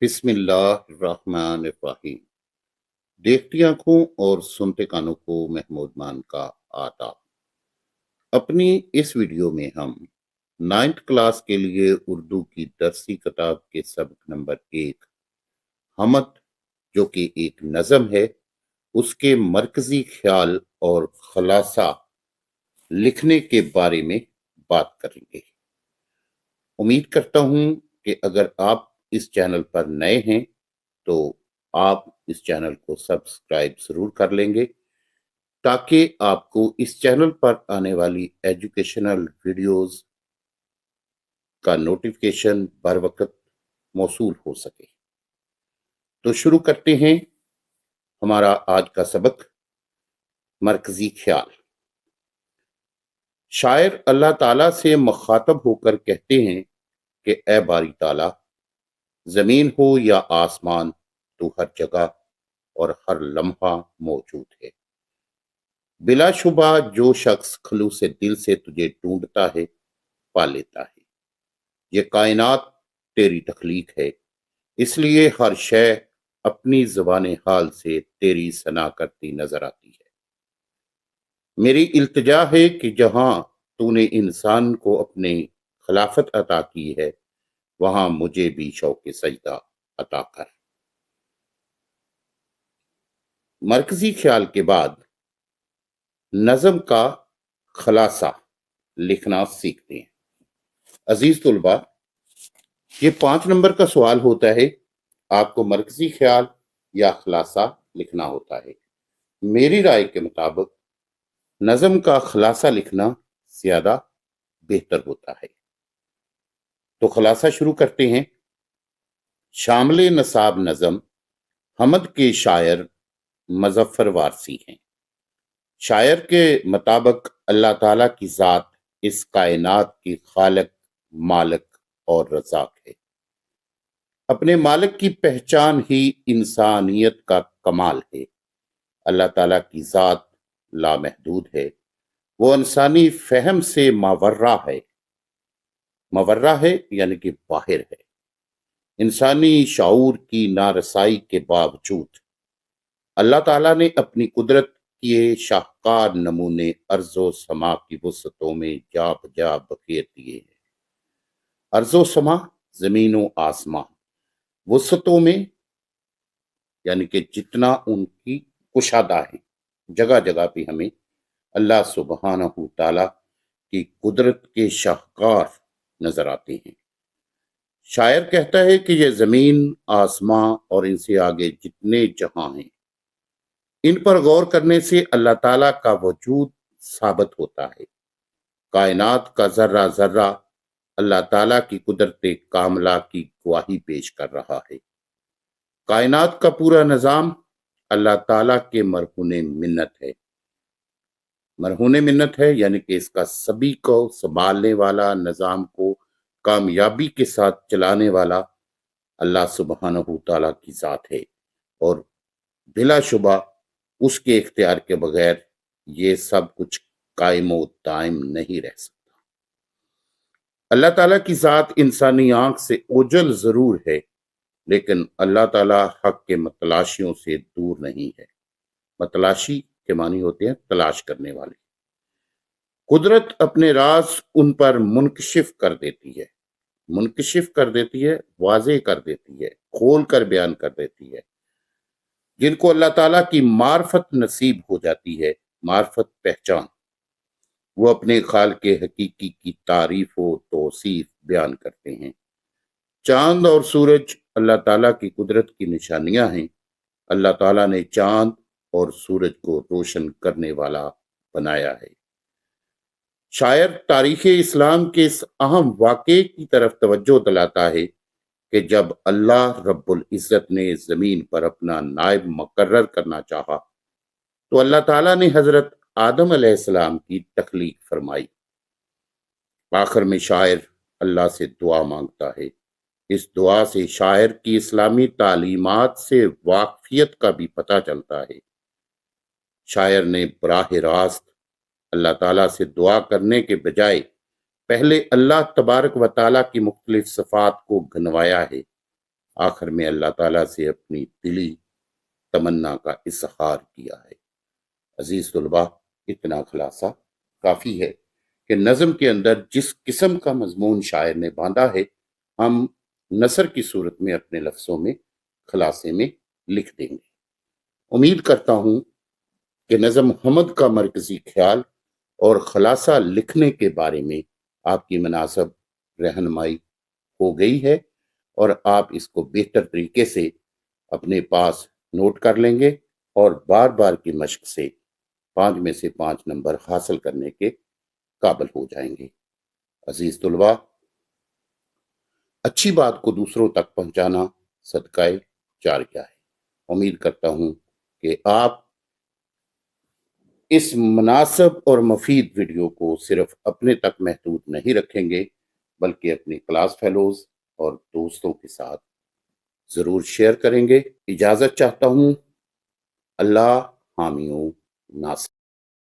بسم اللہ الرحمن الرحیم۔ دیکھتی آنکھوں اور سنتے کانوں کو محمود مان کا آداب۔ اپنی اس ویڈیو میں ہم 9th کلاس کے لیے اردو کی درسی کتاب کے سبق نمبر 1 حمد، جو کہ ایک نظم ہے، اس کے مرکزی خیال اور خلاصہ لکھنے کے بارے میں بات کریں گے۔ امید کرتا ہوں کہ اگر آپ اس چینل پر نئے ہیں تو آپ اس چینل کو سبسکرائب ضرور کر لیں گے تاکہ آپ کو اس چینل پر آنے والی ایجوکیشنل ویڈیوز کا نوٹیفیکیشن بر وقت موصول ہو سکے۔ تو شروع کرتے ہیں ہمارا آج کا سبق، مرکزی خیال۔ شاعر اللہ تعالیٰ سے مخاطب ہو کر کہتے ہیں کہ اے باری تعالیٰ، زمین ہو یا آسمان، تو ہر جگہ اور ہر لمحہ موجود ہے۔ بلا شبہ جو شخص خلوص دل سے تجھے ڈھونڈتا ہے پا لیتا ہے۔ یہ کائنات تیری تخلیق ہے، اس لیے ہر شے اپنی زبان حال سے تیری ثنا کرتی نظر آتی ہے۔ میری التجا ہے کہ جہاں تو نے انسان کو اپنے خلافت عطا کی ہے، وہاں مجھے بھی شوق سجدہ عطا کر۔ مرکزی خیال کے بعد نظم کا خلاصہ لکھنا سیکھتے ہیں۔ عزیز طلباء، یہ 5 نمبر کا سوال ہوتا ہے، آپ کو مرکزی خیال یا خلاصہ لکھنا ہوتا ہے۔ میری رائے کے مطابق نظم کا خلاصہ لکھنا زیادہ بہتر ہوتا ہے۔ تو خلاصہ شروع کرتے ہیں۔ شامل نصاب نظم حمد کے شاعر مظفر وارثی ہیں۔ شاعر کے مطابق اللہ تعالیٰ کی ذات اس کائنات کی خالق، مالک اور رزاق ہے۔ اپنے مالک کی پہچان ہی انسانیت کا کمال ہے۔ اللہ تعالیٰ کی ذات لامحدود ہے، وہ انسانی فہم سے ماورا ہے۔ ماورا ہے یعنی کہ باہر ہے۔ انسانی شعور کی نارسائی کے باوجود اللہ تعالیٰ نے اپنی قدرت کے شاہکار نمونے ارض و سما کی وسعتوں میں جا بجا بکھیر دیے ہیں۔ ارض و سما، زمین و آسمان، وسعتوں میں یعنی کہ جتنا ان کی کشادہ ہے، جگہ جگہ پہ ہمیں اللہ سبحانہ تعالیٰ کی قدرت کے شاہکار نظر آتے ہیں۔ شاعر کہتا ہے کہ یہ زمین، آسمان اور ان سے آگے جتنے جہاں ہیں، ان پر غور کرنے سے اللہ تعالیٰ کا وجود ثابت ہوتا ہے۔ کائنات کا ذرہ ذرہ اللہ تعالیٰ کی قدرت کاملہ کی گواہی پیش کر رہا ہے۔ کائنات کا پورا نظام اللہ تعالیٰ کے مرہون منت ہے۔ مرہون منت ہے یعنی کہ اس کا سبھی کو سنبھالنے والا، نظام کو کامیابی کے ساتھ چلانے والا اللہ سبحانہ تعالیٰ کی ذات ہے، اور بلا شبہ اس کے اختیار کے بغیر یہ سب کچھ قائم و دائم نہیں رہ سکتا۔ اللہ تعالیٰ کی ذات انسانی آنکھ سے اوجھل ضرور ہے، لیکن اللہ تعالیٰ حق کے متلاشیوں سے دور نہیں ہے۔ متلاشی کے معنی ہوتے ہیں تلاش کرنے والے۔ قدرت اپنے راز ان پر منکشف کر دیتی ہے، منکشف کر دیتی ہے، واضح کر دیتی ہے، کھول کر بیان کر دیتی ہے۔ جن کو اللہ تعالیٰ کی معرفت نصیب ہو جاتی ہے، معرفت پہچان، وہ اپنے خالق حقیقی کی تعریف و توصیف بیان کرتے ہیں۔ چاند اور سورج اللہ تعالیٰ کی قدرت کی نشانیاں ہیں۔ اللہ تعالیٰ نے چاند اور سورج کو روشن کرنے والا بنایا ہے۔ شاعر تاریخ اسلام کے اس اہم واقعے کی طرف توجہ دلاتا ہے کہ جب اللہ رب العزت نے زمین پر اپنا نائب مقرر کرنا چاہا تو اللہ تعالیٰ نے حضرت آدم علیہ السلام کی تخلیق فرمائی۔ آخر میں شاعر اللہ سے دعا مانگتا ہے۔ اس دعا سے شاعر کی اسلامی تعلیمات سے واقفیت کا بھی پتہ چلتا ہے۔ شاعر نے براہ راست اللہ تعالیٰ سے دعا کرنے کے بجائے پہلے اللہ تبارک و تعالیٰ کی مختلف صفات کو گنوایا ہے۔ آخر میں اللہ تعالیٰ سے اپنی دلی تمنا کا اظہار کیا ہے۔ عزیز طلباء، اتنا خلاصہ کافی ہے کہ نظم کے اندر جس قسم کا مضمون شاعر نے باندھا ہے، ہم نثر کی صورت میں اپنے لفظوں میں خلاصے میں لکھ دیں گے۔ امید کرتا ہوں کہ نظم محمد کا مرکزی خیال اور خلاصہ لکھنے کے بارے میں آپ کی مناسب رہنمائی ہو گئی ہے، اور آپ اس کو بہتر طریقے سے اپنے پاس نوٹ کر لیں گے اور بار بار کی مشق سے 5 میں سے 5 نمبر حاصل کرنے کے قابل ہو جائیں گے۔ عزیز طلباء، اچھی بات کو دوسروں تک پہنچانا صدقہ جاریہ ہے۔ امید کرتا ہوں کہ آپ اس مناسب اور مفید ویڈیو کو صرف اپنے تک محدود نہیں رکھیں گے، بلکہ اپنی کلاس فیلوز اور دوستوں کے ساتھ ضرور شیئر کریں گے۔ اجازت چاہتا ہوں۔ اللہ حامی و ناصر۔